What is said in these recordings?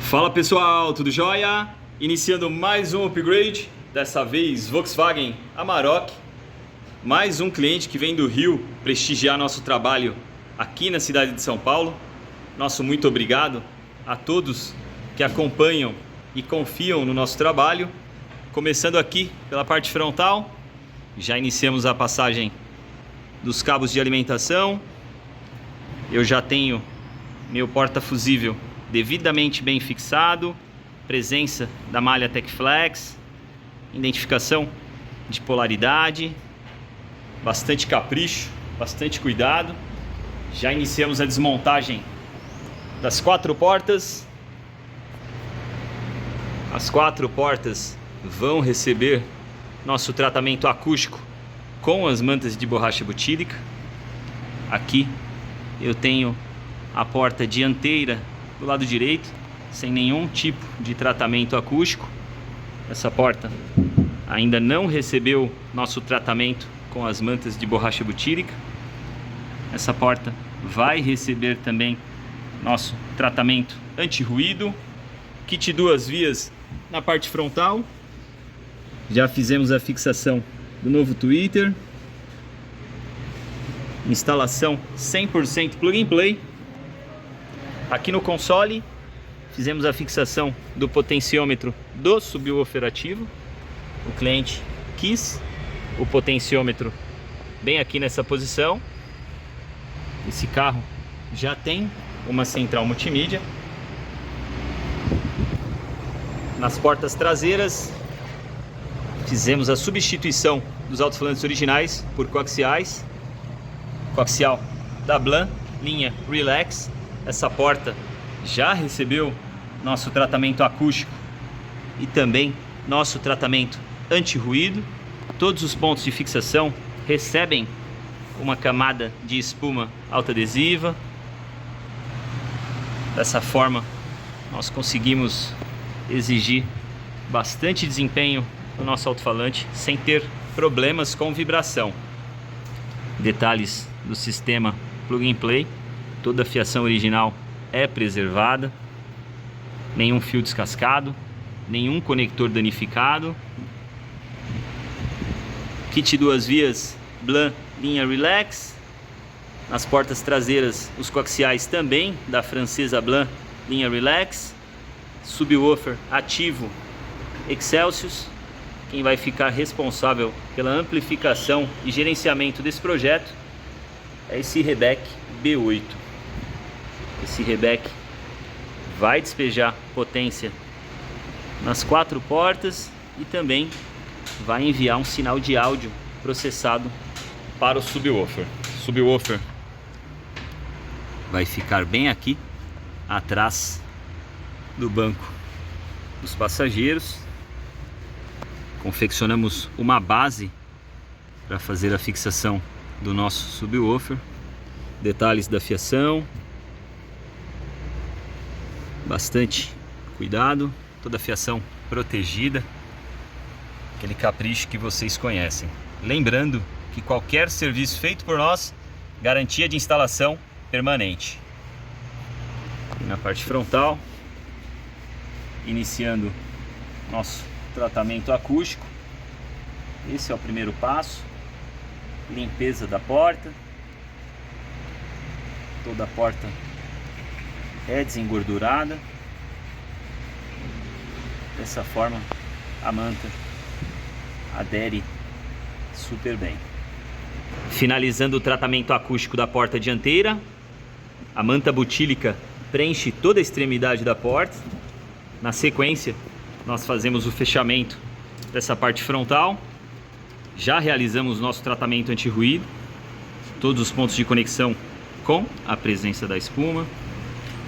Fala pessoal, tudo jóia? Iniciando mais um upgrade, dessa vez Volkswagen Amarok. Mais um cliente que vem do Rio prestigiar nosso trabalho aqui na cidade de São Paulo. Nosso muito obrigado a todos que acompanham e confiam no nosso trabalho. Começando aqui pela parte frontal, já iniciamos a passagem dos cabos de alimentação. Eu já tenho meu porta-fusível devidamente bem fixado, presença da malha Tecflex, identificação de polaridade, bastante capricho, bastante cuidado. Já iniciamos a desmontagem das quatro portas. As quatro portas vão receber nosso tratamento acústico com as mantas de borracha butílica. Aqui eu tenho a porta dianteira do lado direito, sem nenhum tipo de tratamento acústico. Essa porta ainda não recebeu nosso tratamento com as mantas de borracha butílica. Essa porta vai receber também nosso tratamento anti-ruído. Kit duas vias na parte frontal. Já fizemos a fixação do novo tweeter. Instalação 100% plug and play. Aqui no console fizemos a fixação do potenciômetro do subwoofer ativo. O cliente quis o potenciômetro bem aqui nessa posição. Esse carro já tem uma central multimídia. Nas portas traseiras fizemos a substituição dos alto-falantes originais por coaxiais. Coaxial da Blan, linha Relax. Essa porta já recebeu nosso tratamento acústico e também nosso tratamento anti-ruído. Todos os pontos de fixação recebem uma camada de espuma autoadesiva. Dessa forma nós conseguimos exigir bastante desempenho no nosso alto-falante sem ter problemas com vibração. Detalhes do sistema plug and play: toda a fiação original é preservada, nenhum fio descascado, nenhum conector danificado. Kit duas vias Blan, linha Relax. Nas portas traseiras os coaxiais também da francesa Blan, linha Relax. Subwoofer ativo Excelsius. Quem vai ficar responsável pela amplificação e gerenciamento desse projeto é esse Rebec B8. Esse Rebec vai despejar potência nas quatro portas e também vai enviar um sinal de áudio processado para o subwoofer. O subwoofer vai ficar bem aqui atrás do banco dos passageiros. Confeccionamos uma base para fazer a fixação do nosso subwoofer. Detalhes da fiação, bastante cuidado, toda a fiação protegida, aquele capricho que vocês conhecem. Lembrando que qualquer serviço feito por nós, garantia de instalação permanente. E na parte frontal, iniciando nosso tratamento acústico. Esse é o primeiro passo: limpeza da porta. Toda a porta é desengordurada. Dessa forma a manta adere super bem. Finalizando o tratamento acústico da porta dianteira, a manta butílica preenche toda a extremidade da porta. Na sequência nós fazemos o fechamento dessa parte frontal. Já realizamos nosso tratamento anti-ruído, todos os pontos de conexão com a presença da espuma.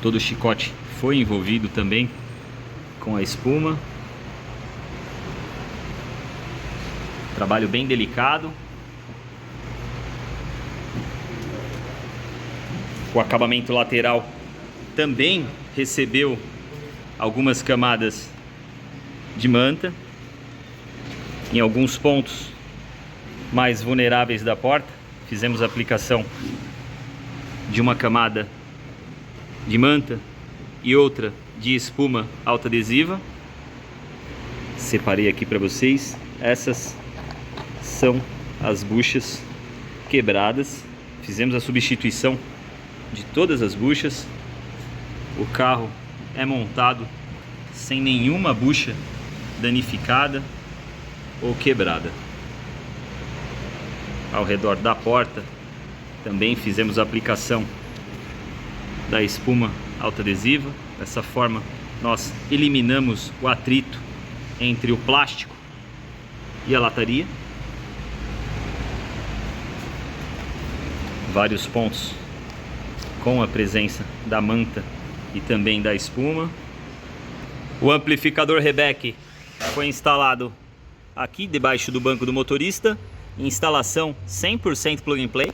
Todo o chicote foi envolvido também com a espuma. Trabalho bem delicado. O acabamento lateral também recebeu algumas camadas de manta. Em alguns pontos mais vulneráveis da porta, fizemos a aplicação de uma camada de manta e outra de espuma autoadesiva. Separei aqui para vocês. Essas são as buchas quebradas. Fizemos a substituição de todas as buchas. O carro é montado sem nenhuma bucha danificada ou quebrada. Ao redor da porta também fizemos a aplicação da espuma autoadesiva. Dessa forma nós eliminamos o atrito entre o plástico e a lataria. Vários pontos com a presença da manta e também da espuma. O amplificador Rebec foi instalado aqui debaixo do banco do motorista. Instalação 100% plug and play.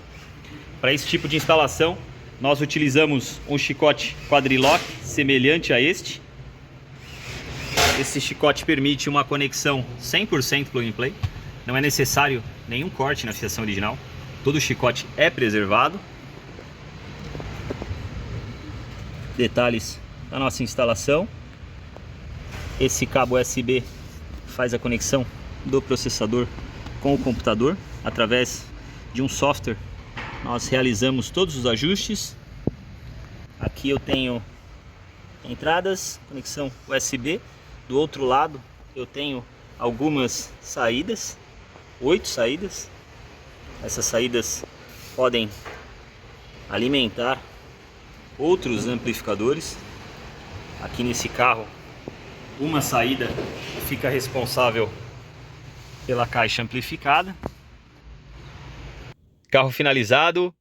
Para esse tipo de instalação nós utilizamos um chicote quadrilock semelhante a este. Esse chicote permite uma conexão 100% plug and play. Não é necessário nenhum corte na fixação original. Todo o chicote é preservado. Detalhes da nossa instalação. Esse cabo USB faz a conexão do processador com o computador. Através de um software nós realizamos todos os ajustes. Aqui eu tenho entradas, conexão USB. Do outro lado eu tenho algumas saídas, 8 saídas. Essas saídas podem alimentar outros amplificadores. Aqui nesse carro, uma saída fica responsável pela caixa amplificada. Carro finalizado.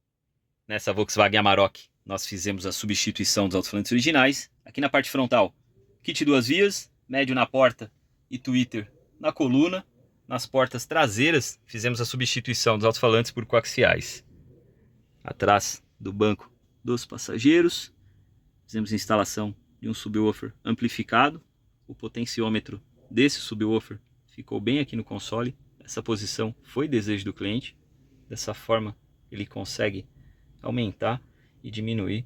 Nessa Volkswagen Amarok nós fizemos a substituição dos alto-falantes originais. Aqui na parte frontal, kit 2 vias, médio na porta e tweeter na coluna. Nas portas traseiras fizemos a substituição dos alto-falantes por coaxiais. Atrás do banco dos passageiros fizemos a instalação de um subwoofer amplificado. O potenciômetro desse subwoofer ficou bem aqui no console. Essa posição foi desejo do cliente. Dessa forma ele consegue aumentar e diminuir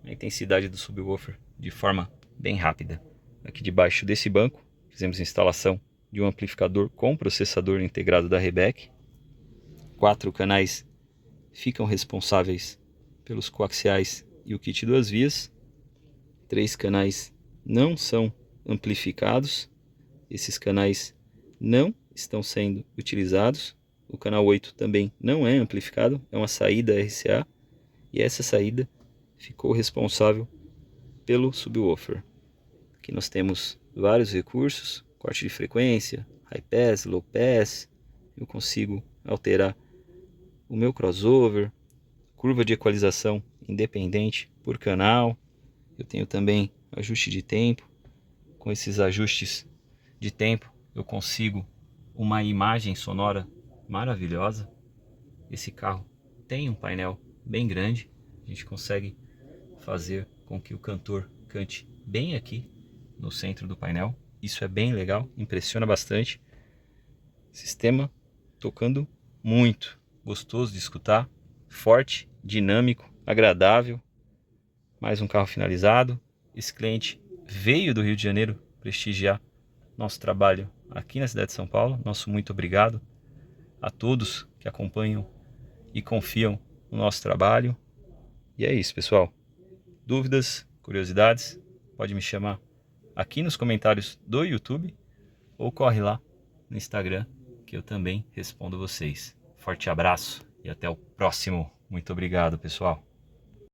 a intensidade do subwoofer de forma bem rápida. Aqui debaixo desse banco fizemos a instalação de um amplificador com processador integrado da Rebec. 4 canais ficam responsáveis pelos coaxiais e o kit 2 vias. 3 canais não são amplificados. Esses canais não estão sendo utilizados. O canal 8 também não é amplificado, é uma saída RCA. E essa saída ficou responsável pelo subwoofer. Aqui nós temos vários recursos, corte de frequência, high pass, low pass. Eu consigo alterar o meu crossover, curva de equalização independente por canal. Eu tenho também ajuste de tempo. Com esses ajustes de tempo eu consigo uma imagem sonora maravilhosa. Esse carro tem um painel bem grande. A gente consegue fazer com que o cantor cante bem aqui no centro do painel. Isso é bem legal, impressiona bastante. Sistema tocando muito, gostoso de escutar, forte, dinâmico, agradável. Mais um carro finalizado. Esse cliente veio do Rio de Janeiro prestigiar nosso trabalho aqui na cidade de São Paulo. Nosso muito obrigado a todos que acompanham e confiam no nosso trabalho. E é isso, pessoal. Dúvidas, curiosidades, pode me chamar aqui nos comentários do YouTube ou corre lá no Instagram que eu também respondo vocês. Forte abraço e até o próximo. Muito obrigado, pessoal.